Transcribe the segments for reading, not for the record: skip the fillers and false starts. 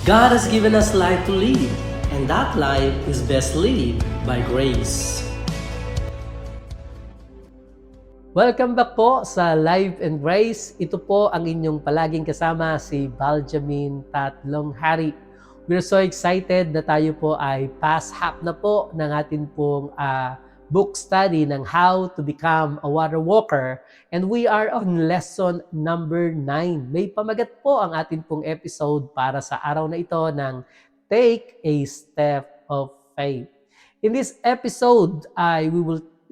God has given us life to live, and that life is best lived by grace. Welcome back po sa Life and Grace. Ito po ang inyong palaging kasama, si Baljamin Tatlong Hari. We're so excited na tayo po ay past half na po ng atin pong book study ng How to Become a Water Walker. And we are on lesson number 9. May pamagat po ang atin pong episode para sa araw na ito ng Take a Step of Faith. In this episode,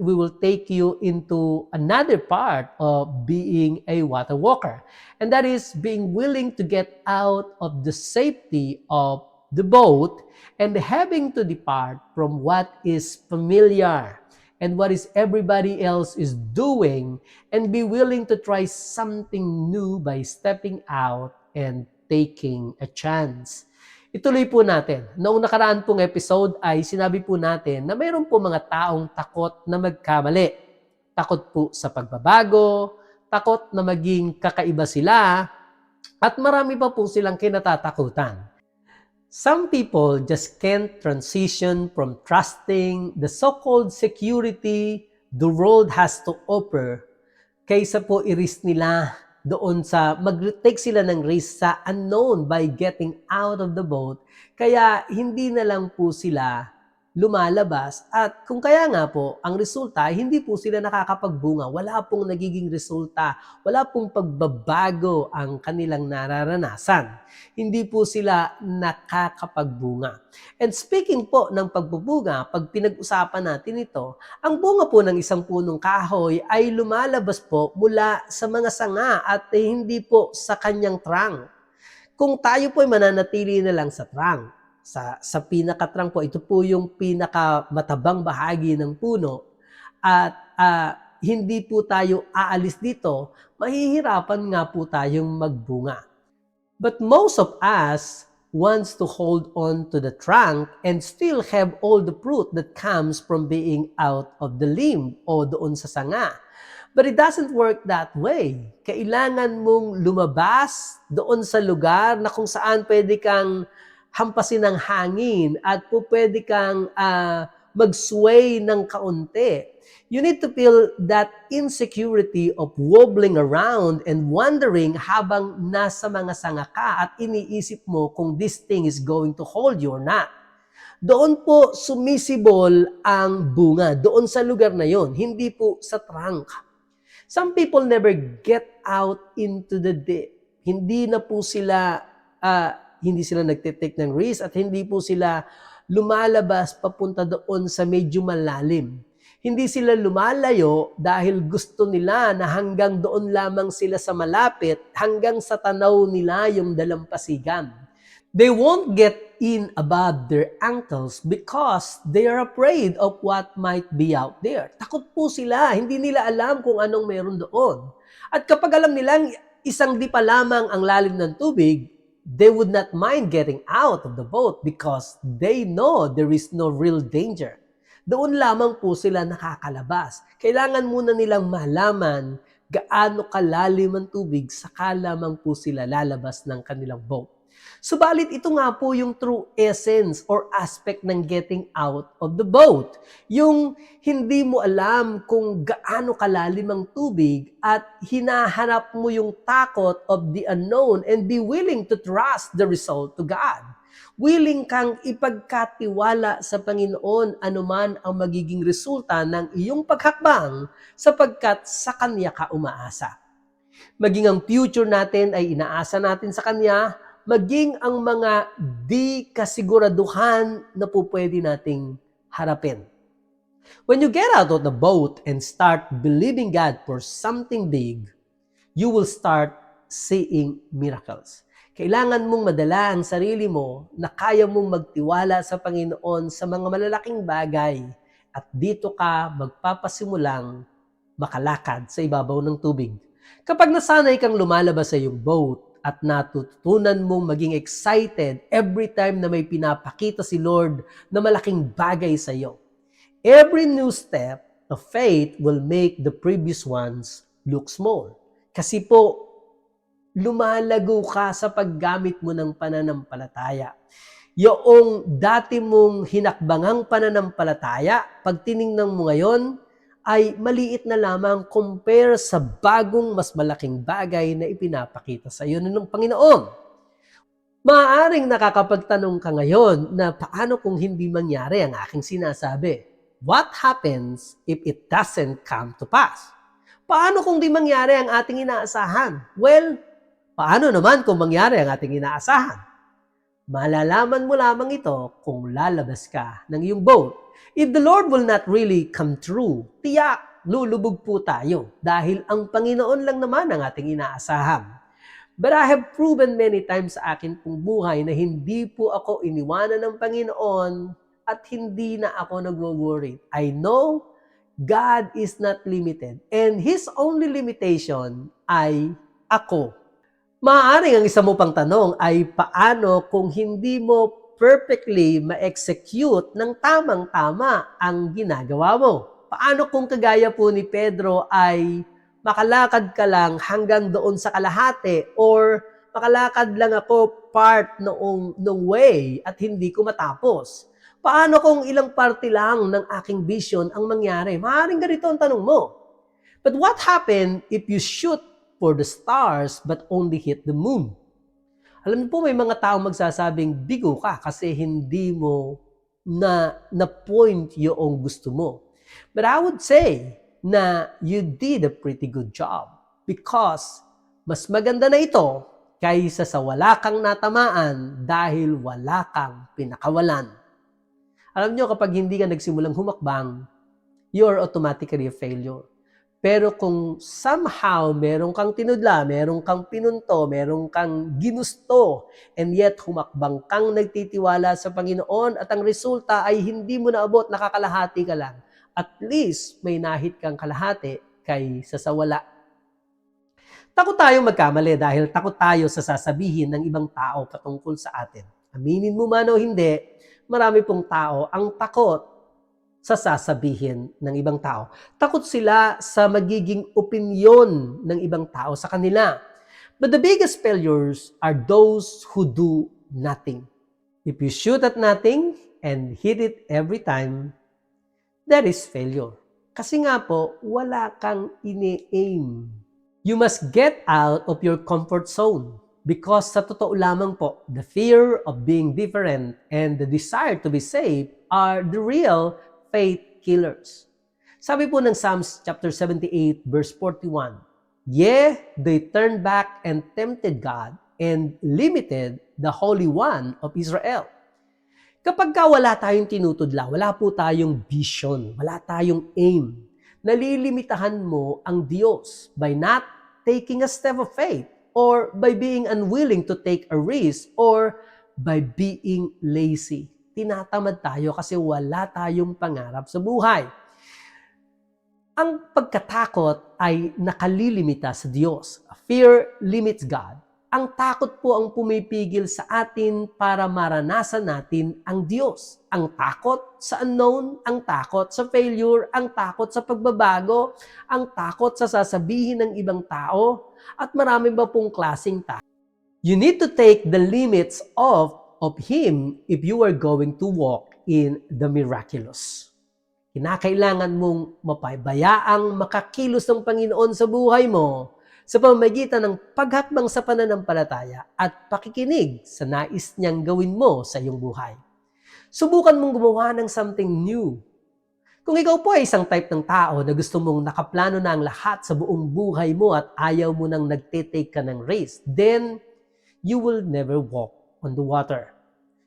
we will take you into another part of being a water walker. And that is being willing to get out of the safety of the boat and having to depart from what is familiar and what is everybody else is doing, and be willing to try something new by stepping out and taking a chance. Ituloy po natin. Noong nakaraan pong episode ay sinabi po natin na mayroon po mga taong takot na magkamali. Takot po sa pagbabago, takot na maging kakaiba sila, at marami pa po silang kinatatakutan. Some people just can't transition from trusting the so-called security the world has to offer kaysa po i-risk nila doon sa mag-take sila ng risk sa unknown by getting out of the boat. Kaya hindi na lang po sila lumalabas, at kung kaya nga po, ang resulta, hindi po sila nakakapagbunga. Wala pong nagiging resulta. Wala pong pagbabago ang kanilang nararanasan. Hindi po sila nakakapagbunga. And speaking po ng pagbubunga, pag pinag-usapan natin ito, ang bunga po ng isang punong kahoy ay lumalabas po mula sa mga sanga at hindi po sa kanyang trunk. Kung tayo po ay mananatili na lang sa trunk, sa pinaka-trunk po, ito po yung pinaka-matabang bahagi ng puno, at hindi po tayo aalis dito, mahihirapan nga po tayong magbunga. But most of us wants to hold on to the trunk and still have all the fruit that comes from being out of the limb o doon sa sanga. But it doesn't work that way. Kailangan mong lumabas doon sa lugar na kung saan pwede kang hampasin ng hangin at po pwede kang mag-sway ng kaunti. You need to feel that insecurity of wobbling around and wondering habang nasa mga sanga ka at iniisip mo kung this thing is going to hold you or not. Doon po sumisibol ang bunga, doon sa lugar na yon, hindi po sa trunk. Some people never get out into the deep. Hindi sila nagtitake ng risk at hindi po sila lumalabas papunta doon sa medyo malalim. Hindi sila lumalayo dahil gusto nila na hanggang doon lamang sila sa malapit, hanggang sa tanaw nila yung dalampasigan. They won't get in above their ankles because they are afraid of what might be out there. Takot po sila, hindi nila alam kung anong meron doon. At kapag alam nilang isang dipa lamang ang lalim ng tubig, they would not mind getting out of the boat because they know there is no real danger. Doon lamang po sila nakakalabas. Kailangan muna nilang malaman gaano kalalim ang tubig, saka lamang po sila lalabas ng kanilang boat. Subalit ito nga po yung true essence or aspect ng getting out of the boat. Yung hindi mo alam kung gaano kalalim ang tubig at hinahanap mo yung takot of the unknown and be willing to trust the result to God. Willing kang ipagkatiwala sa Panginoon anuman ang magiging resulta ng iyong paghakbang sapagkat sa Kanya ka umaasa. Maging ang future natin ay inaasa natin sa Kanya, maging ang mga di kasiguraduhan na po pwede nating harapin. When you get out of the boat and start believing God for something big, you will start seeing miracles. Kailangan mong madala ang sarili mo na kaya mong magtiwala sa Panginoon sa mga malalaking bagay, at dito ka magpapasimulang makalakad sa ibabaw ng tubig. Kapag nasanay kang lumalabas sa iyong boat at natutunan mong maging excited every time na may pinapakita si Lord na malaking bagay sa iyo, every new step of faith will make the previous ones look small. Kasi po, lumalago ka sa paggamit mo ng pananampalataya. Yoong dati mong hinakbangang pananampalataya, pag tiningnan mo ngayon, ay maliit na lamang compare sa bagong mas malaking bagay na ipinapakita sa iyo ng Panginoon. Maaaring nakakapagtanong ka ngayon na paano kung hindi mangyari ang aking sinasabi? What happens if it doesn't come to pass? Paano kung di mangyari ang ating inaasahan? Well, paano naman kung mangyari ang ating inaasahan? Malalaman mo lamang ito kung lalabas ka ng iyong boat. If the Lord will not really come true, tiyak, lulubog po tayo dahil ang Panginoon lang naman ang ating inaasahan. But I have proven many times sa akin pong buhay na hindi po ako iniwanan ng Panginoon at hindi na ako nagwo-worry. I know God is not limited and His only limitation ay ako. Maaaring ang isa mo pang tanong ay paano kung hindi mo perfectly ma-execute ng tamang-tama ang ginagawa mo? Paano kung kagaya po ni Pedro ay makalakad ka lang hanggang doon sa kalahati or makalakad lang ako part noong way at hindi ko matapos? Paano kung ilang parte lang ng aking vision ang mangyari? Maaaring ganito ang tanong mo. But what happened if you shoot for the stars but only hit the moon? Alam niyo po, may mga tao magsasabing bigo ka kasi hindi mo na-point yung gusto mo. But I would say na you did a pretty good job because mas maganda na ito kaysa sa wala kang natamaan dahil wala kang pinakawalan. Alam niyo, kapag hindi ka nagsimulang humakbang, you're automatically a failure. Pero kung somehow meron kang tinudla, meron kang pinunto, meron kang ginusto, and yet humakbang kang nagtitiwala sa Panginoon at ang resulta ay hindi mo naabot, nakakalahati ka lang. At least may nahit kang kalahati kaysa sa wala. Takot tayong magkamali dahil takot tayo sa sasabihin ng ibang tao patungkol sa atin. Aminin mo man o hindi, marami pong tao ang takot sa sasabihin ng ibang tao. Takot sila sa magiging opinyon ng ibang tao sa kanila. But the biggest failures are those who do nothing. If you shoot at nothing and hit it every time, that is failure. Kasi nga po, wala kang ini-aim. You must get out of your comfort zone. Because sa totoo lamang po, the fear of being different and the desire to be safe are the real faith killers. Sabi po ng Psalms chapter 78 verse 41, "Yea, they turned back and tempted God and limited the Holy One of Israel." Kapag wala tayong tinutudla, wala po tayong vision, wala tayong aim, nalilimitahan mo ang Diyos by not taking a step of faith or by being unwilling to take a risk or by being lazy. Tinatamad tayo kasi wala tayong pangarap sa buhay. Ang pagkatakot ay nakalilimita sa Diyos. Fear limits God. Ang takot po ang pumipigil sa atin para maranasan natin ang Diyos. Ang takot sa unknown, ang takot sa failure, ang takot sa pagbabago, ang takot sa sasabihin ng ibang tao, at marami ba pong klaseng takot. You need to take the limits of Him if you are going to walk in the miraculous. Kinakailangan mong mapabayaang makakilos ng Panginoon sa buhay mo sa pamamagitan ng paghakbang sa pananampalataya at pakikinig sa nais niyang gawin mo sa iyong buhay. Subukan mong gumawa ng something new. Kung ikaw po ay isang type ng tao na gusto mong nakaplano na ang lahat sa buong buhay mo at ayaw mo nang nagtitake ka ng risk, then you will never walk on the water.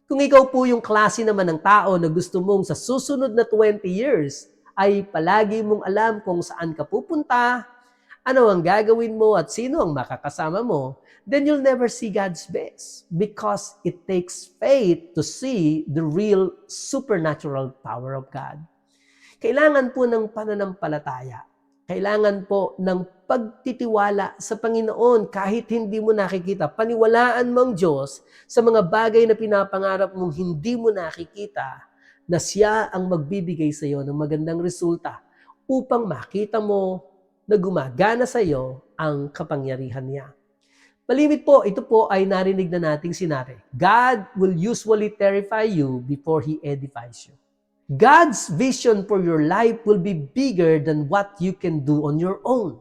Kung ikaw po yung klase naman ng tao na gusto mong sa susunod na 20 years ay palagi mong alam kung saan ka pupunta, ano ang gagawin mo at sino ang makakasama mo, then you'll never see God's best because it takes faith to see the real supernatural power of God. Kailangan po ng pananampalataya. Kailangan po ng pagtitiwala sa Panginoon kahit hindi mo nakikita. Paniwalaan mo ang Diyos sa mga bagay na pinapangarap mong hindi mo nakikita na siya ang magbibigay sa iyo ng magandang resulta upang makita mo na gumagana sa iyo ang kapangyarihan niya. Malimit po, ito po ay narinig na nating sinabi. God will usually terrify you before He edifies you. God's vision for your life will be bigger than what you can do on your own.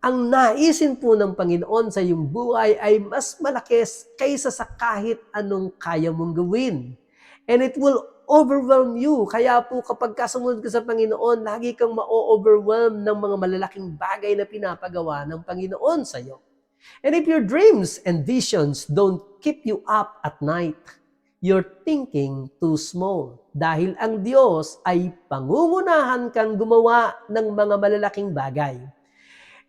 Ang naisin po ng Panginoon sa iyong buhay ay mas malaki kaysa sa kahit anong kaya mong gawin. And it will overwhelm you. Kaya po kapag kasunod ka sa Panginoon, lagi kang ma-overwhelm ng mga malalaking bagay na pinapagawa ng Panginoon sa iyo. And if your dreams and visions don't keep you up at night, you're thinking too small. Dahil ang Diyos ay pangungunahan kang gumawa ng mga malalaking bagay.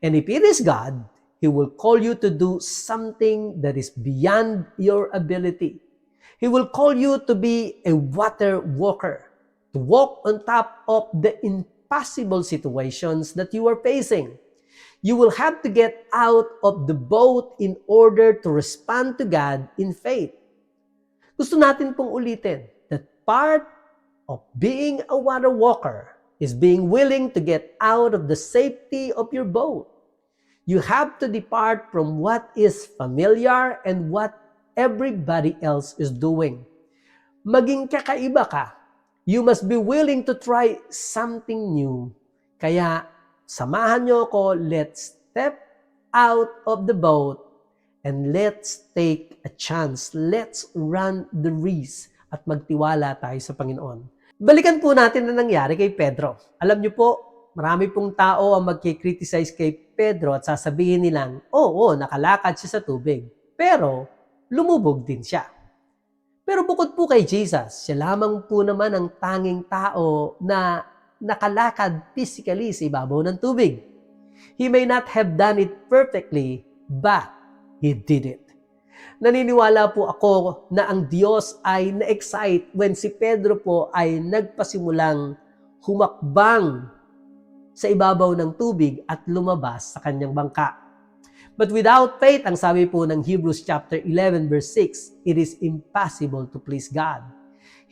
And if it is God, He will call you to do something that is beyond your ability. He will call you to be a water walker, to walk on top of the impossible situations that you are facing. You will have to get out of the boat in order to respond to God in faith. Gusto natin pong ulitin that part of being a water walker is being willing to get out of the safety of your boat. You have to depart from what is familiar and what everybody else is doing. Maging kakaiba ka. You must be willing to try something new. Kaya samahan niyo ako, let's step out of the boat and let's take a chance. Let's run the race at magtiwala tayo sa Panginoon. Balikan po natin na nangyari kay Pedro. Alam niyo po, marami pong tao ang magkikriticize kay Pedro at sasabihin nilang, oo, nakalakad siya sa tubig. Pero, lumubog din siya. Pero bukod po kay Jesus, siya lamang po naman ang tanging tao na nakalakad physically sa ibabaw ng tubig. He may not have done it perfectly, but He did it. Naniniwala po ako na ang Diyos ay na-excite when si Pedro po ay nagpasimulang humakbang sa ibabaw ng tubig at lumabas sa kanyang bangka. But without faith, ang sabi po ng Hebrews chapter 11 verse 6, it is impossible to please God.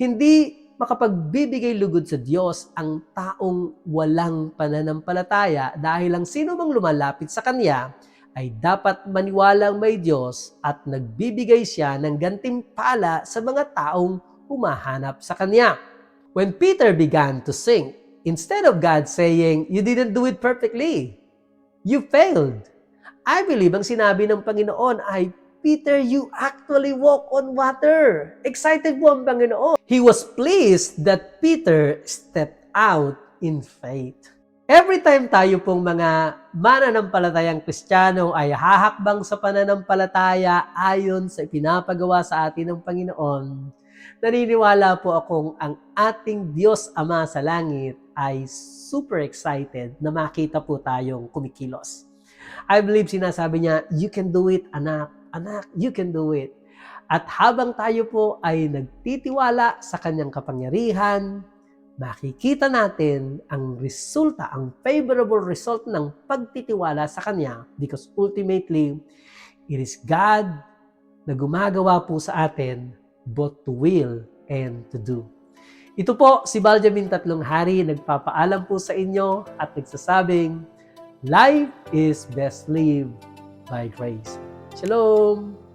Hindi makapagbibigay lugod sa Diyos ang taong walang pananampalataya dahil ang sino mang lumalapit sa Kanya ay dapat maniwalang may Diyos at nagbibigay siya ng gantimpala sa mga taong humahanap sa Kanya. When Peter began to sink, instead of God saying, "You didn't do it perfectly. You failed." I believe ang sinabi ng Panginoon ay, Peter, you actually walk on water. Excited po ang Panginoon. He was pleased that Peter stepped out in faith. Every time tayo pong mga mananampalatayang Kristiyano ay hahakbang sa pananampalataya ayon sa ipinapagawa sa atin ng Panginoon, naniniwala po akong ang ating Diyos Ama sa langit ay super excited na makita po tayong kumikilos. I believe sinasabi niya, you can do it, anak. Anak, you can do it. At habang tayo po ay nagtitiwala sa kanyang kapangyarihan, makikita natin ang resulta, ang favorable result ng pagtitiwala sa kanya because ultimately, it is God na gumagawa po sa atin both to will and to do. Ito po si Baljamin Tatlong Hari, nagpapaalam po sa inyo at nagsasabing, life is best lived by grace. Shalom!